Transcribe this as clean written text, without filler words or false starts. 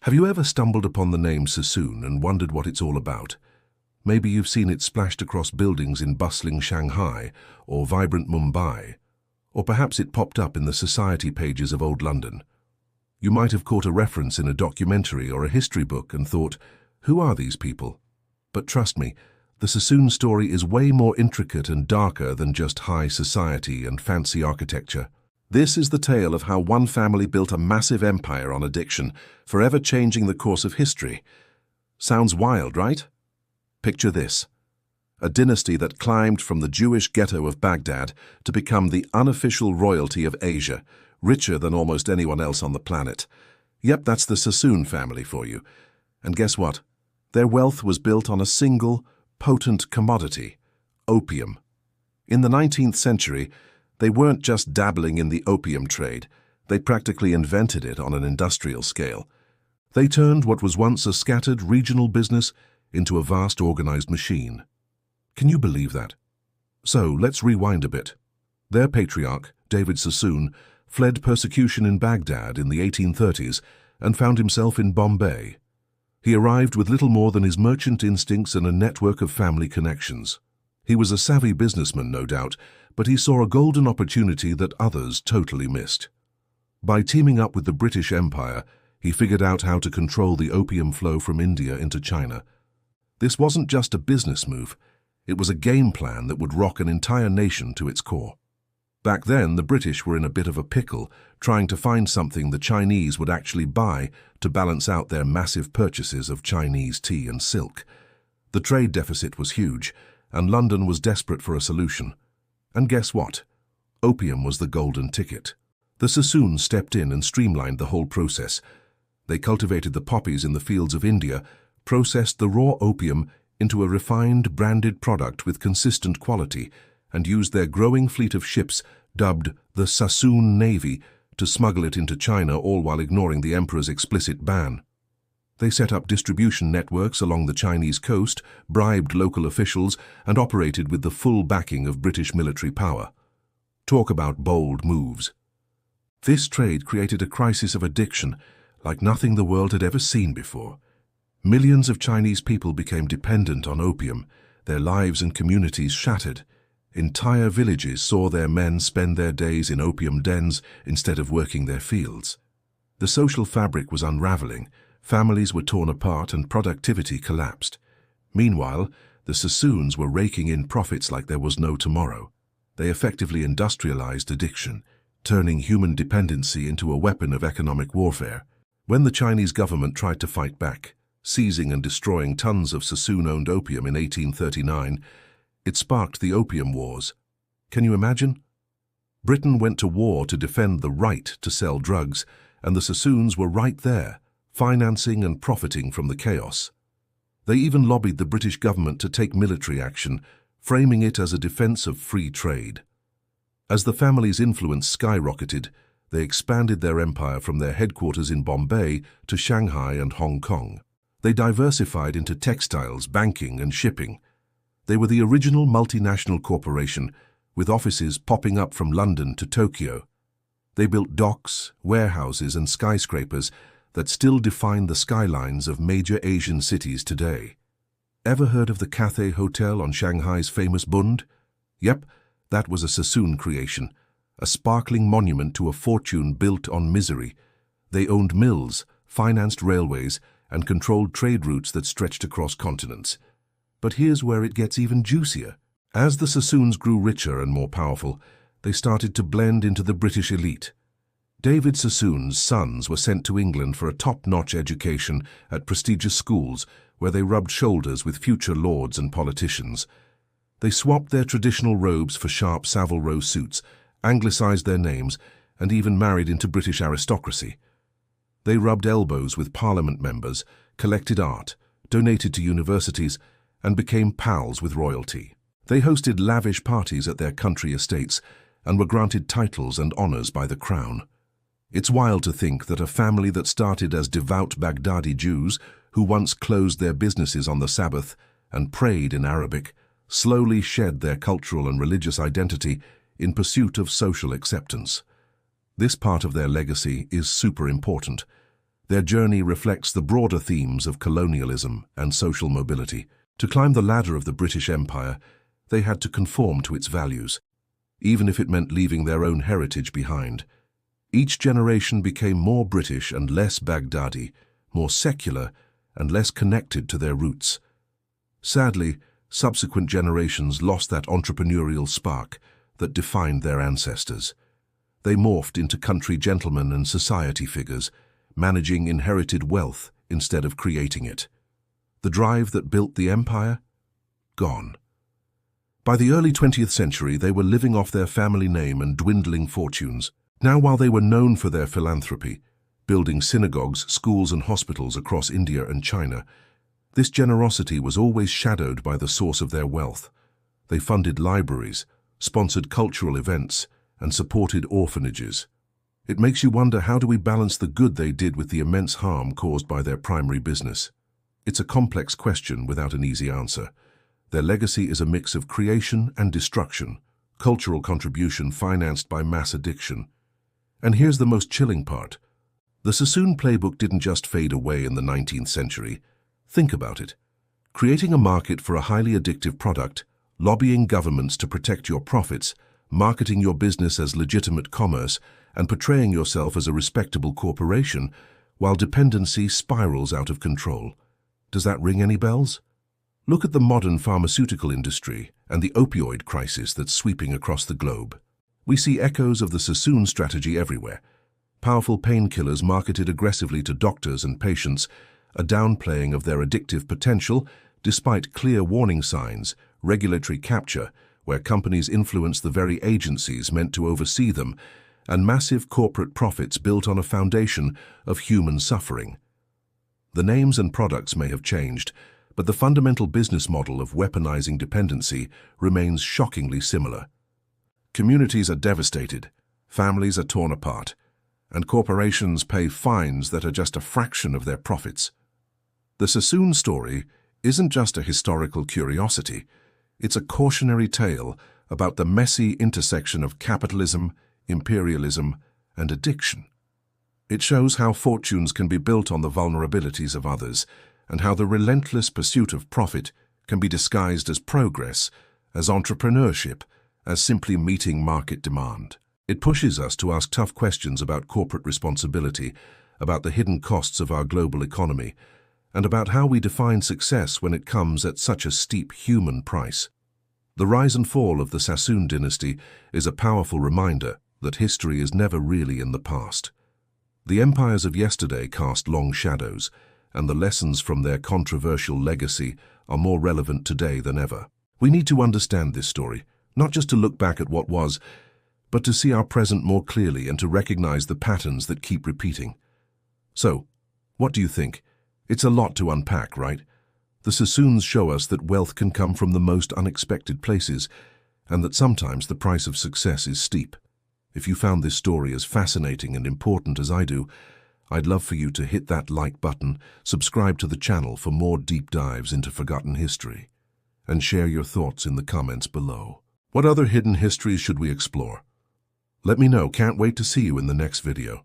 Have you ever stumbled upon the name Sassoon and wondered what it's all about? Maybe you've seen it splashed across buildings in bustling Shanghai or vibrant Mumbai, or perhaps it popped up in the society pages of old London. You might have caught a reference in a documentary or a history book and thought, who are these people? But trust me, the Sassoon story is way more intricate and darker than just high society and fancy architecture. This is the tale of how one family built a massive empire on addiction, forever changing the course of history. Sounds wild, right? Picture this: a dynasty that climbed from the Jewish ghetto of Baghdad to become the unofficial royalty of Asia, richer than almost anyone else on the planet. Yep, that's the Sassoon family for you. And guess what? Their wealth was built on a single, potent commodity: opium. In the 19th century, they weren't just dabbling in the opium trade, they practically invented it on an industrial scale. They turned what was once a scattered regional business into a vast organized machine. Can you believe that? So let's rewind a bit. Their patriarch, David Sassoon, fled persecution in Baghdad in the 1830s and found himself in Bombay. He arrived with little more than his merchant instincts and a network of family connections. He was a savvy businessman, no doubt, but he saw a golden opportunity that others totally missed. By teaming up with the British Empire, he figured out how to control the opium flow from India into China. This wasn't just a business move, it was a game plan that would rock an entire nation to its core. Back then, the British were in a bit of a pickle, trying to find something the Chinese would actually buy to balance out their massive purchases of Chinese tea and silk. The trade deficit was huge, and London was desperate for a solution. And guess what? Opium was the golden ticket. The Sassoons stepped in and streamlined the whole process. They cultivated the poppies in the fields of India, processed the raw opium into a refined, branded product with consistent quality, and used their growing fleet of ships, dubbed the Sassoon Navy, to smuggle it into China, all while ignoring the emperor's explicit ban. They set up distribution networks along the Chinese coast, bribed local officials, and operated with the full backing of British military power. Talk about bold moves. This trade created a crisis of addiction like nothing the world had ever seen before. Millions of Chinese people became dependent on opium, their lives and communities shattered. Entire villages saw their men spend their days in opium dens instead of working their fields. The social fabric was unraveling. Families were torn apart and productivity collapsed. Meanwhile, the Sassoons were raking in profits like there was no tomorrow. They effectively industrialized addiction, turning human dependency into a weapon of economic warfare. When the Chinese government tried to fight back, seizing and destroying tons of Sassoon-owned opium in 1839, it sparked the Opium Wars. Can you imagine? Britain went to war to defend the right to sell drugs, and the Sassoons were right there, financing and profiting from the chaos. They even lobbied the British government to take military action, framing it as a defense of free trade. As the family's influence skyrocketed, they expanded their empire from their headquarters in Bombay to Shanghai and Hong Kong. They diversified into textiles, banking, and shipping. They were the original multinational corporation, with offices popping up from London to Tokyo. They built docks, warehouses, and skyscrapers that still define the skylines of major Asian cities today. Ever heard of the Cathay Hotel on Shanghai's famous Bund? Yep, that was a Sassoon creation, a sparkling monument to a fortune built on misery. They owned mills, financed railways, and controlled trade routes that stretched across continents. But here's where it gets even juicier. As the Sassoons grew richer and more powerful, they started to blend into the British elite. David Sassoon's sons were sent to England for a top-notch education at prestigious schools where they rubbed shoulders with future lords and politicians. They swapped their traditional robes for sharp Savile Row suits, anglicized their names, and even married into British aristocracy. They rubbed elbows with parliament members, collected art, donated to universities, and became pals with royalty. They hosted lavish parties at their country estates and were granted titles and honors by the crown. It's wild to think that a family that started as devout Baghdadi Jews, who once closed their businesses on the Sabbath and prayed in Arabic, slowly shed their cultural and religious identity in pursuit of social acceptance. This part of their legacy is super important. Their journey reflects the broader themes of colonialism and social mobility. To climb the ladder of the British Empire, they had to conform to its values, even if it meant leaving their own heritage behind. Each generation became more British and less Baghdadi, more secular and less connected to their roots. Sadly, subsequent generations lost that entrepreneurial spark that defined their ancestors. They morphed into country gentlemen and society figures, managing inherited wealth instead of creating it. The drive that built the empire? Gone. By the early 20th century, they were living off their family name and dwindling fortunes. Now, while they were known for their philanthropy, building synagogues, schools and hospitals across India and China, this generosity was always shadowed by the source of their wealth. They funded libraries, sponsored cultural events, and supported orphanages. It makes you wonder, how do we balance the good they did with the immense harm caused by their primary business? It's a complex question without an easy answer. Their legacy is a mix of creation and destruction, cultural contribution financed by mass addiction. And here's the most chilling part. The Sassoon playbook didn't just fade away in the 19th century. Think about it. Creating a market for a highly addictive product, lobbying governments to protect your profits, marketing your business as legitimate commerce, and portraying yourself as a respectable corporation, while dependency spirals out of control. Does that ring any bells? Look at the modern pharmaceutical industry and the opioid crisis that's sweeping across the globe. We see echoes of the Sassoon strategy everywhere. Powerful painkillers marketed aggressively to doctors and patients, a downplaying of their addictive potential despite clear warning signs, regulatory capture, where companies influence the very agencies meant to oversee them, and massive corporate profits built on a foundation of human suffering. The names and products may have changed, but the fundamental business model of weaponizing dependency remains shockingly similar. Communities are devastated, families are torn apart, and corporations pay fines that are just a fraction of their profits. The Sassoon story isn't just a historical curiosity, it's a cautionary tale about the messy intersection of capitalism, imperialism, and addiction. It shows how fortunes can be built on the vulnerabilities of others, and how the relentless pursuit of profit can be disguised as progress, as entrepreneurship, as simply meeting market demand. It pushes us to ask tough questions about corporate responsibility, about the hidden costs of our global economy, and about how we define success when it comes at such a steep human price. The rise and fall of the Sassoon dynasty is a powerful reminder that history is never really in the past. The empires of yesterday cast long shadows, and the lessons from their controversial legacy are more relevant today than ever. We need to understand this story, not just to look back at what was, but to see our present more clearly and to recognize the patterns that keep repeating. So, what do you think? It's a lot to unpack, right? The Sassoons show us that wealth can come from the most unexpected places, and that sometimes the price of success is steep. If you found this story as fascinating and important as I do, I'd love for you to hit that like button, subscribe to the channel for more deep dives into forgotten history, and share your thoughts in the comments below. What other hidden histories should we explore? Let me know. Can't wait to see you in the next video.